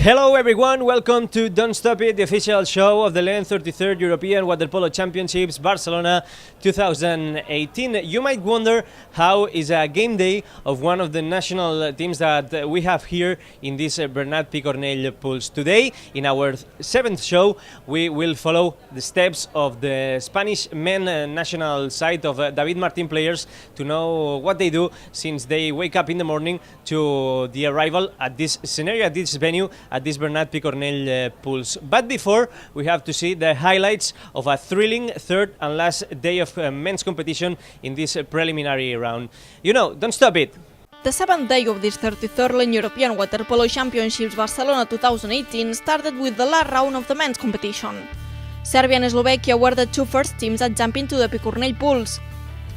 Hello everyone, welcome to Don't Stop It, the official show of the LEN 33rd European Water Polo Championships Barcelona 2018. You might wonder how is a game day of one of the national teams that we have here in this Bernat Picornell pools. Today, in our seventh show, we will follow the steps of the Spanish men national side of David Martin players to know what they do since they wake up in the morning to the arrival at this scenario, at this venue, at this Bernat Picornell pools. But before, we have to see the highlights of a thrilling third and last day of men's competition in this preliminary round. You know, don't stop it. The seventh day of this 33rd LEN European Water Polo Championships Barcelona 2018 started with the last round of the men's competition. Serbia and Slovakia were the two first teams that jumped into the Picornell pools.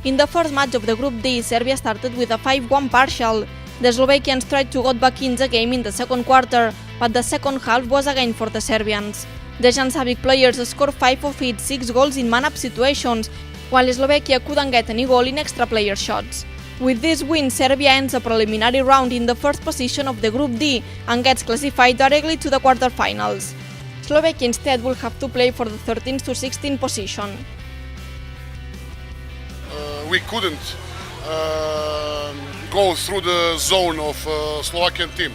In the first match of the Group D, Serbia started with a 5-1 partial. The Slovakians tried to get back in the game in the second quarter, but the second half was again for the Serbians. The Jan Savic players scored 5 of its 6 goals in man-up situations, while Slovakia couldn't get any goal in extra player shots. With this win, Serbia ends the preliminary round in the first position of the Group D and gets classified directly to the quarterfinals. Slovakia instead will have to play for the 13th to 16th position. We couldn't go through the zone of Slovakian team.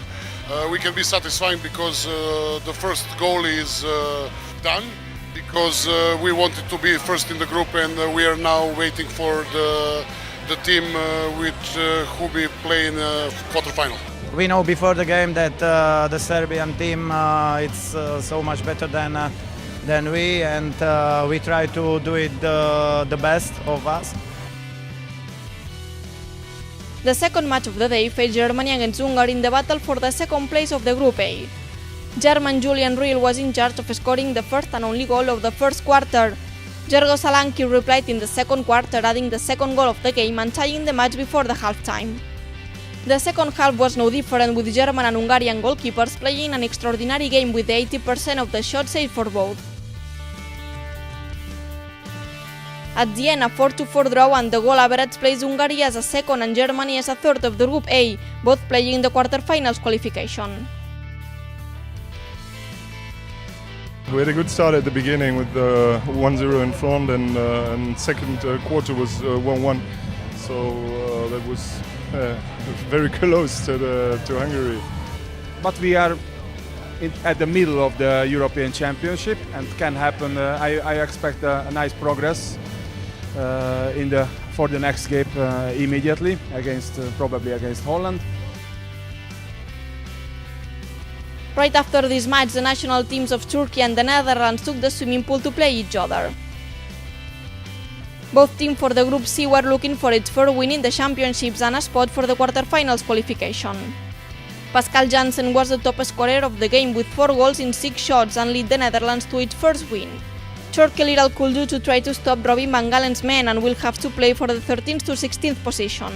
We can be satisfied because the first goal is done, because we wanted to be first in the group, and we are now waiting for the team who will play in quarterfinal. We know before the game that the Serbian team it's so much better than we, and we try to do it the best of us. The second match of the day faced Germany against Hungary in the battle for the second place of the Group A. German Julian Riel was in charge of scoring the first and only goal of the first quarter. Jergo Salanki replied in the second quarter, adding the second goal of the game and tying the match before the halftime. The second half was no different, with German and Hungarian goalkeepers playing an extraordinary game with 80% of the shots saved for both. At the end, a 4-4 draw and the goal average placed Hungary as a second and Germany as a third of the Group A, both playing the quarterfinals qualification. We had a good start at the beginning with 1-0 in front, and second quarter was 1-1. So that was very close to Hungary. But we are at the middle of the European Championship, and can happen. I expect a nice progress for the next game immediately probably against Holland. Right after this match, the national teams of Turkey and the Netherlands took the swimming pool to play each other. Both teams for the Group C were looking for its first win in the championships and a spot for the quarterfinals qualification. Pascal Jansen was the top scorer of the game with 4 goals in 6 shots and led the Netherlands to its first win. Turkey little could do to try to stop Robin van Galen's men and will have to play for the 13th to 16th position.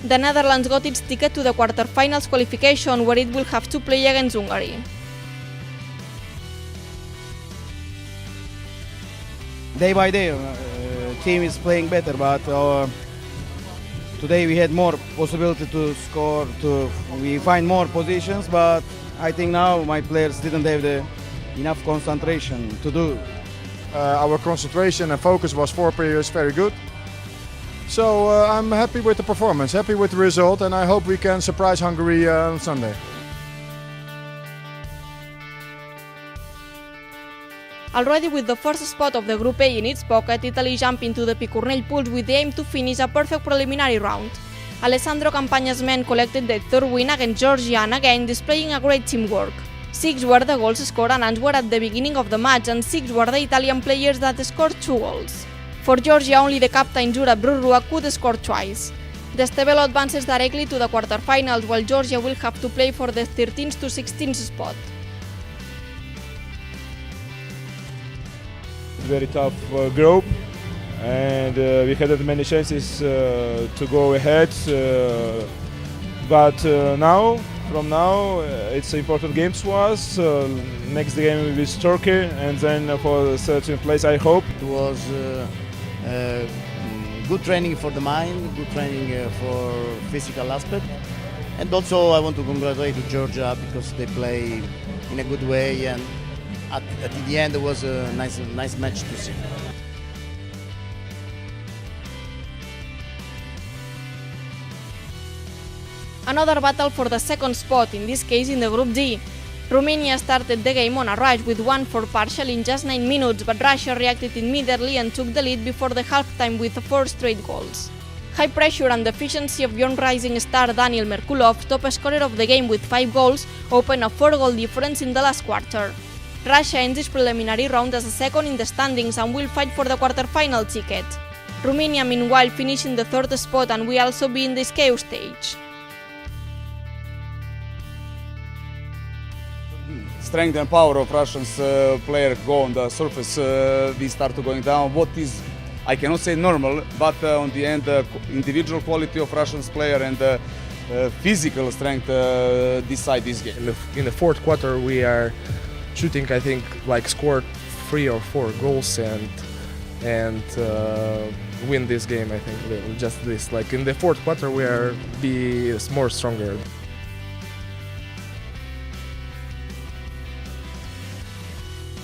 The Netherlands got its ticket to the quarterfinals qualification, where it will have to play against Hungary. Day by day, team is playing better, but today we had more possibility to score. We find more positions, but I think now my players didn't have enough concentration to do. Our concentration and focus was 4 periods very good. So I'm happy with the performance, happy with the result, and I hope we can surprise Hungary on Sunday. Already with the first spot of the Group A in its pocket, Italy jumped into the Picornell pools with the aim to finish a perfect preliminary round. Alessandro Campagna's men collected their third win against Georgia, and again displaying a great teamwork. 6 were the goals scored and were at the beginning of the match, and 6 were the Italian players that scored 2 goals. For Georgia, only the captain Jura Brurua could score twice. The Stebelo advances directly to the quarterfinals, while Georgia will have to play for the 13th to 16th spot. Very tough group, and we had many chances to go ahead, but from now it's important games for us. Next game with Turkey, and then for the 13th place, I hope. It was good training for the mind, good training for physical aspect, and also I want to congratulate Georgia because they play in a good way, and at the end it was a nice match to see. Another battle for the second spot, in this case in the Group D. Romania started the game on a rush with 1-4 partial in just 9 minutes, but Russia reacted immediately and took the lead before the halftime with 4 straight goals. High pressure and the efficiency of young rising star Daniel Merkulov, top scorer of the game with 5 goals, opened a 4-goal difference in the last quarter. Russia ends its preliminary round as a second in the standings and will fight for the quarter-final ticket. Romania meanwhile finished in the third spot and will also be in the scale stage. Strength and power of Russians player go on the surface, we start to going down. What is, I cannot say normal, but on the end, individual quality of Russians player and physical strength decide this game. In the fourth quarter, we are shooting, I think, like scored 3 or 4 goals and win this game. I think just this. Like in the fourth quarter, we are be more stronger.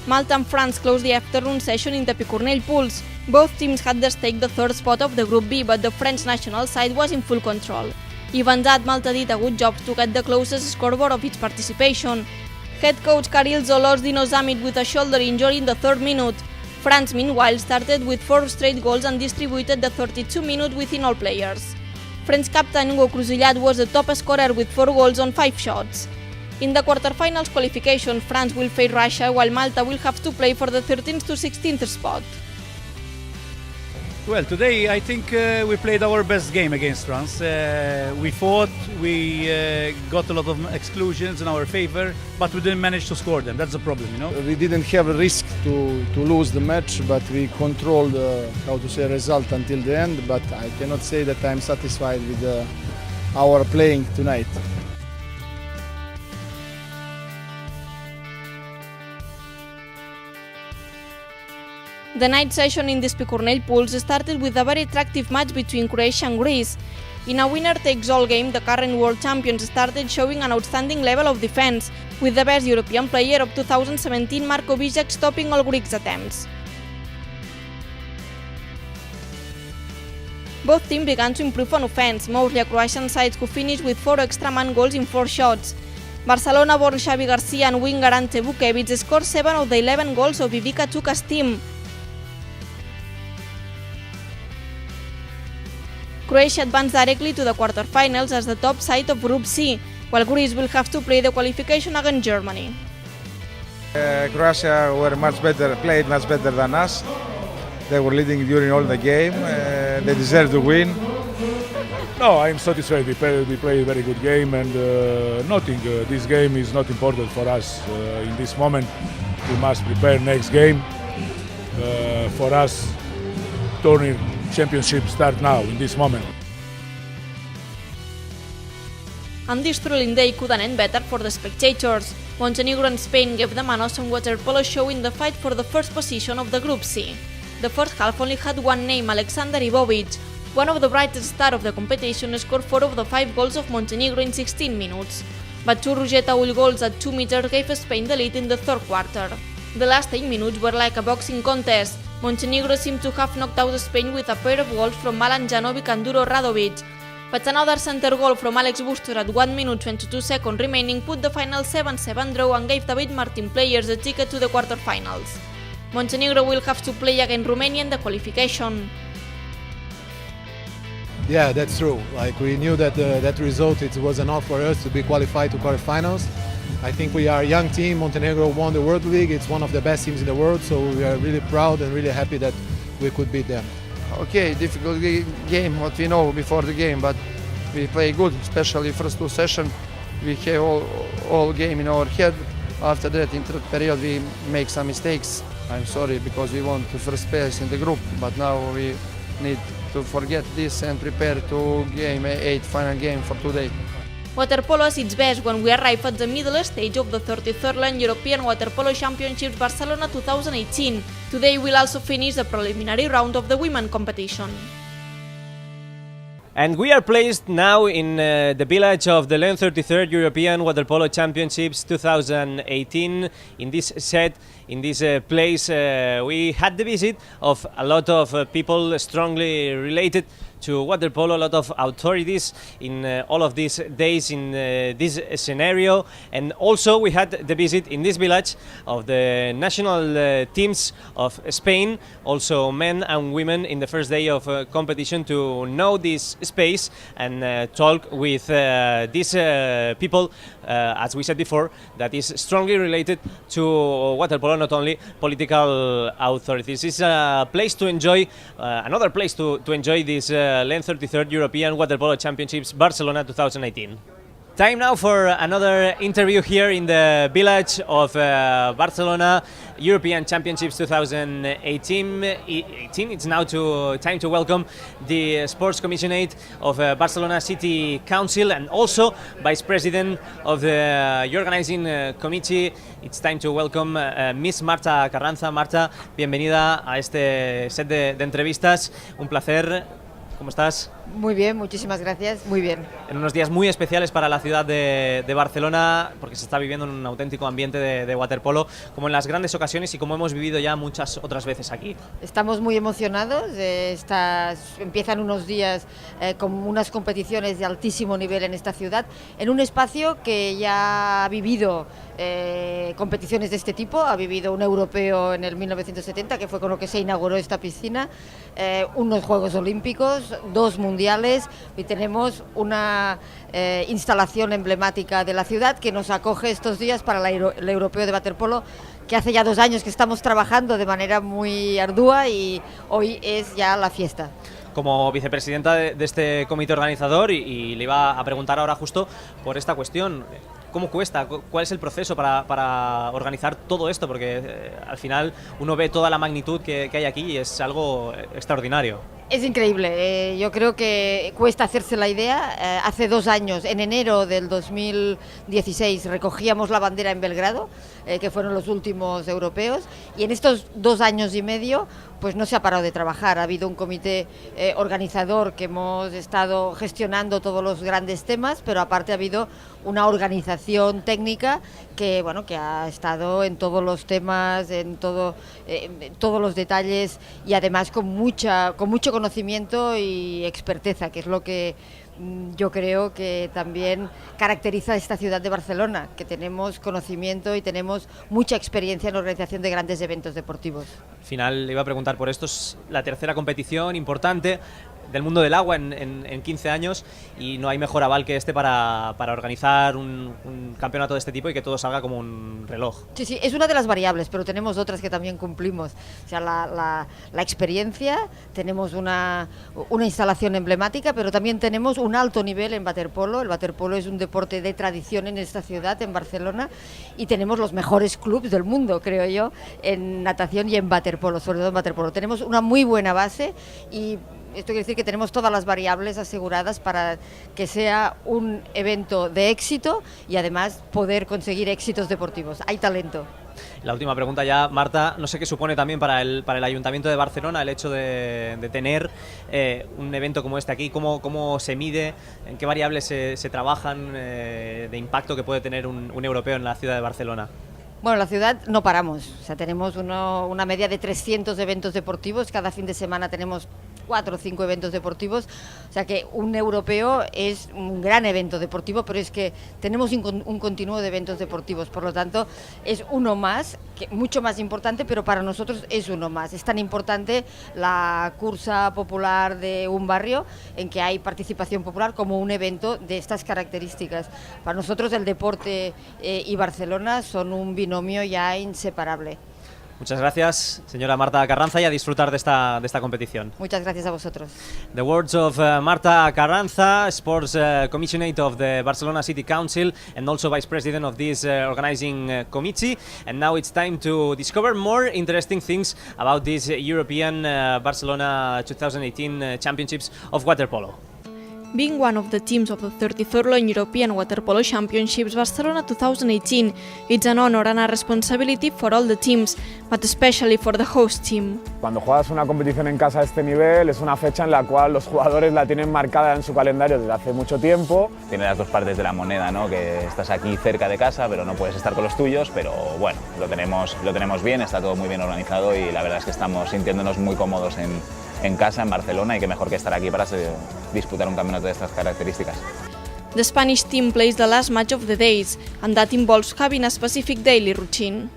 Malta and France closed the afternoon session in the Picornell pools. Both teams had their stake the third spot of the Group B, but the French national side was in full control. Even that, Malta did a good job to get the closest scoreboard of its participation. Head coach Kirill Zolo's did not summit with a shoulder injury in the third minute. France, meanwhile, started with 4 straight goals and distributed the 32 minutes within all players. French captain Hugo Cruzillat was the top scorer with 4 goals on 5 shots. In the quarterfinals qualification, France will face Russia, while Malta will have to play for the 13th to 16th spot. Well, today I think we played our best game against France. We fought, we got a lot of exclusions in our favor, but we didn't manage to score them. That's the problem, you know. We didn't have a risk to lose the match, but we controlled, result until the end. But I cannot say that I'm satisfied with our playing tonight. The night session in the Picornell pools started with a very attractive match between Croatia and Greece. In a winner-takes-all game, the current world champions started showing an outstanding level of defense, with the best European player of 2017, Marko Bijak, stopping all Greeks' attempts. Both teams began to improve on offense, mostly a Croatian side who finished with 4 extra man goals in 4 shots. Barcelona-born Xavi Garcia and winger Ante Vukevic scored 7 of the 11 goals of Ivica Čuka's team. Croatia advanced directly to the quarterfinals as the top side of Group C, while Greece will have to play the qualification against Germany. Croatia were played much better than us. They were leading during all the game. They deserved to win. No, I'm satisfied. We played a very good game, and this game is not important for us in this moment. We must prepare next game. For us, tournament championship start now in this moment. And this thrilling day couldn't end better for the spectators. Montenegro and Spain gave them an awesome water polo show in the fight for the first position of the Group C. The first half only had one name, Alexander Ivovic. One of the brightest stars of the competition, scored 4 of the 5 goals of Montenegro in 16 minutes. But 2 Rugeta goals at 2 meters gave Spain the lead in the third quarter. The last 8 minutes were like a boxing contest. Montenegro seemed to have knocked out Spain with a pair of goals from Malan Janovic and Duro Radovic. But another center goal from Alex Bustos at 1 minute 22 seconds remaining put the final 7-7 draw and gave David Martin players a ticket to the quarterfinals. Montenegro will have to play against Romania in the qualification. Yeah, that's true. Like, we knew that that result it was enough for us to be qualified to quarterfinals. I think we are a young team. Montenegro won the World League. It's one of the best teams in the world, so we are really proud and really happy that we could beat them. Okay, difficult game, what we know before the game, but we play good, especially first 2 sessions. We have all game in our head. After that, in third period, we make some mistakes. I'm sorry, because we want the first place in the group, but now we need to forget this and prepare to game 8 final game for today. Water polo is its best when we arrive at the middle stage of the 33rd Land European Water Polo Championships Barcelona 2018. Today we'll also finish the preliminary round of the women competition. And we are placed now in the village of the LEN 33rd European Water Polo Championships 2018. In this set, in this place, we had the visit of a lot of people strongly related to water polo, a lot of authorities in all of these days in this scenario, and also we had the visit in this village of the national teams of Spain, also men and women in the first day of competition, to know this space and talk with these people, as we said before, that is strongly related to water polo, not only political authorities. It's a place to enjoy, another place to enjoy this LEN 33rd European Water Polo Championships Barcelona 2018. Time now for another interview here in the village of Barcelona European Championships 2018. It's now time to welcome the Sports Commissioner of Barcelona City Council and also Vice President of the organizing committee. It's time to welcome Miss Marta Carranza. Marta, bienvenida a este set de entrevistas. Un placer. ¿Cómo estás? Muy bien, muchísimas gracias, muy bien. En unos días muy especiales para la ciudad de Barcelona, porque se está viviendo en un auténtico ambiente de waterpolo, como en las grandes ocasiones y como hemos vivido ya muchas otras veces aquí. Estamos muy emocionados, empiezan unos días con unas competiciones de altísimo nivel en esta ciudad, en un espacio que ya ha vivido competiciones de este tipo, ha vivido un europeo en el 1970, que fue con lo que se inauguró esta piscina, unos Juegos Olímpicos, 2 mundiales, y tenemos una instalación emblemática de la ciudad que nos acoge estos días para el europeo de waterpolo, que hace ya 2 años que estamos trabajando de manera muy ardua y hoy es ya la fiesta. Como vicepresidenta de este comité organizador, y le iba a preguntar ahora justo por esta cuestión, ¿cómo cuesta? ¿Cuál es el proceso para organizar todo esto? Porque al final uno ve toda la magnitud que hay aquí y es algo extraordinario. Es increíble, yo creo que cuesta hacerse la idea. Hace 2 años, en enero del 2016, recogíamos la bandera en Belgrado, que fueron los últimos europeos, y en estos 2 años y medio pues no se ha parado de trabajar. Ha habido un comité organizador que hemos estado gestionando todos los grandes temas, pero aparte ha habido una organización técnica que, bueno, que ha estado en todos los temas, en todos los detalles, y además con mucho conocimiento y experteza, que es lo que yo creo que también caracteriza a esta ciudad de Barcelona, que tenemos conocimiento y tenemos mucha experiencia en la organización de grandes eventos deportivos. Al final le iba a preguntar por esto, es la tercera competición importante del mundo del agua en 15 años y no hay mejor aval que este para organizar un campeonato de este tipo y que todo salga como un reloj. Sí, sí, es una de las variables, pero tenemos otras que también cumplimos. O sea, la experiencia, tenemos una instalación emblemática, pero también tenemos un alto nivel en waterpolo. El waterpolo es un deporte de tradición en esta ciudad, en Barcelona, y tenemos los mejores clubes del mundo, creo yo, en natación y en waterpolo, sobre todo en waterpolo. Tenemos una muy buena base y esto quiere decir que tenemos todas las variables aseguradas para que sea un evento de éxito y además poder conseguir éxitos deportivos. Hay talento. La última pregunta ya, Marta, no sé qué supone también para el Ayuntamiento de Barcelona el hecho de tener un evento como este aquí, cómo se mide, en qué variables se trabajan de impacto que puede tener un europeo en la ciudad de Barcelona. Bueno, en la ciudad no paramos, o sea, tenemos una media de 300 eventos deportivos, cada fin de semana tenemos 4 o 5 eventos deportivos, o sea que un europeo es un gran evento deportivo, pero es que tenemos un continuo de eventos deportivos, por lo tanto es uno más, mucho más importante, pero para nosotros es uno más. Es tan importante la cursa popular de un barrio en que hay participación popular como un evento de estas características. Para nosotros el deporte y Barcelona son un binomio ya inseparable. Muchas gracias, señora Marta Carranza, y a disfrutar de esta competición. Muchas gracias a vosotros. The words of Marta Carranza, Sports Commissioner of the Barcelona City Council and also Vice President of this organizing committee. And now it's time to discover more interesting things about this European Barcelona 2018 Championships of Water Polo. Being one of the teams of the 33rd Lone European Water Polo Championships Barcelona 2018, it's an honor and a responsibility for all the teams, but especially for the host team. Cuando juegas una competición en casa a este nivel es una fecha en la cual los jugadores la tienen marcada en su calendario desde hace mucho tiempo. Tiene las dos partes de la moneda, ¿no? Que estás aquí cerca de casa, pero no puedes estar con los tuyos, pero bueno, lo tenemos bien, está todo muy bien organizado y la verdad es que estamos sintiéndonos muy cómodos en casa, en Barcelona, y qué mejor que estar aquí para disputar un campeonato de estas características. The Spanish team plays the last match of the days, and that involves having a specific daily routine.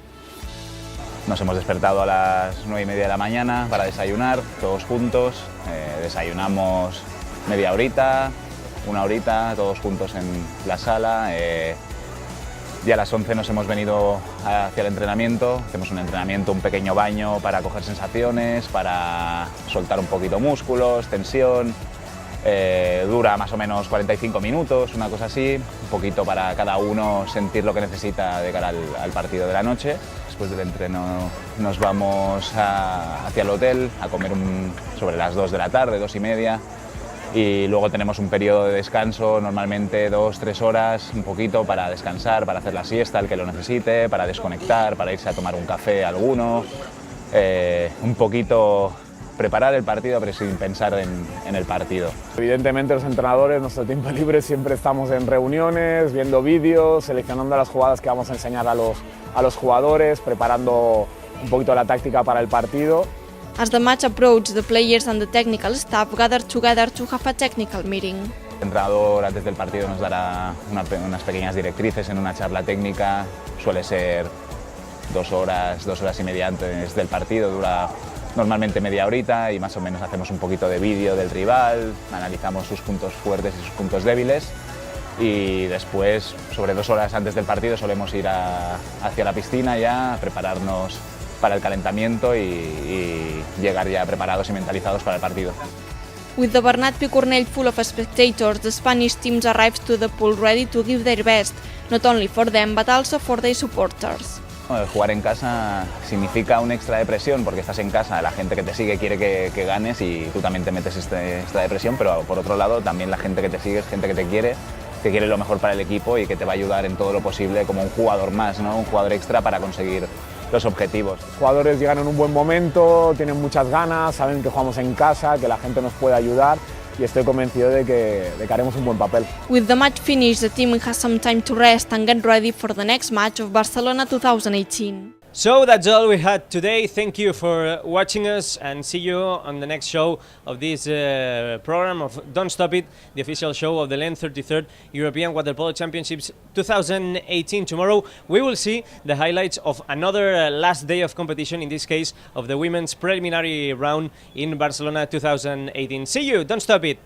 Nos hemos despertado a las 9:30 de la mañana para desayunar, todos juntos. Desayunamos media horita, una horita, todos juntos en la sala. Y a las 11 nos hemos venido hacia el entrenamiento. Hacemos un entrenamiento, un pequeño baño para coger sensaciones, para soltar un poquito músculos, tensión. Dura más o menos 45 minutos, una cosa así, un poquito para cada uno sentir lo que necesita de cara al partido de la noche. Después del entreno nos vamos hacia el hotel a comer sobre las 2 de la tarde, 2:30. Y luego tenemos un periodo de descanso, normalmente 2-3 horas, un poquito para descansar, para hacer la siesta, el que lo necesite, para desconectar, para irse a tomar un café alguno, un poquito preparar el partido pero sin pensar en el partido. Evidentemente los entrenadores, nuestro tiempo libre, siempre estamos en reuniones, viendo vídeos, seleccionando las jugadas que vamos a enseñar a los jugadores, preparando un poquito la táctica para el partido. As the match approached, the players and the technical staff gathered together to have a technical meeting. El entrenador antes del partido nos dará unas pequeñas directrices en una charla técnica, suele ser 2 horas y media antes del partido, dura normalmente media horita y más o menos hacemos un poquito de vídeo del rival, analizamos sus puntos fuertes y sus puntos débiles y después, sobre 2 horas antes del partido, solemos ir hacia la piscina ya, a prepararnos para el calentamiento y llegar ya preparados y mentalizados para el partido. With the Bernat Picornell full of spectators, the Spanish teams arrived to the pool ready to give their best, not only for them but also for their supporters. El jugar en casa significa un extra de presión porque estás en casa, la gente que te sigue quiere que ganes y tú también te metes extra de presión, pero por otro lado también la gente que te sigue es gente que quiere lo mejor para el equipo y que te va a ayudar en todo lo posible como un jugador más, ¿no? Un jugador extra para conseguir los objetivos. Los jugadores llegan en un buen momento, tienen muchas ganas, saben que jugamos en casa, que la gente nos puede ayudar y estoy convencido de que haremos un buen papel. With the match finished, the team has some time to rest and get ready for the next match of Barcelona 2018. So that's all we had today. Thank you for watching us and see you on the next show of this program of Don't Stop It, the official show of the LEN 33rd European Water Polo Championships 2018. Tomorrow we will see the highlights of another last day of competition, in this case of the women's preliminary round in Barcelona 2018. See you, don't stop it.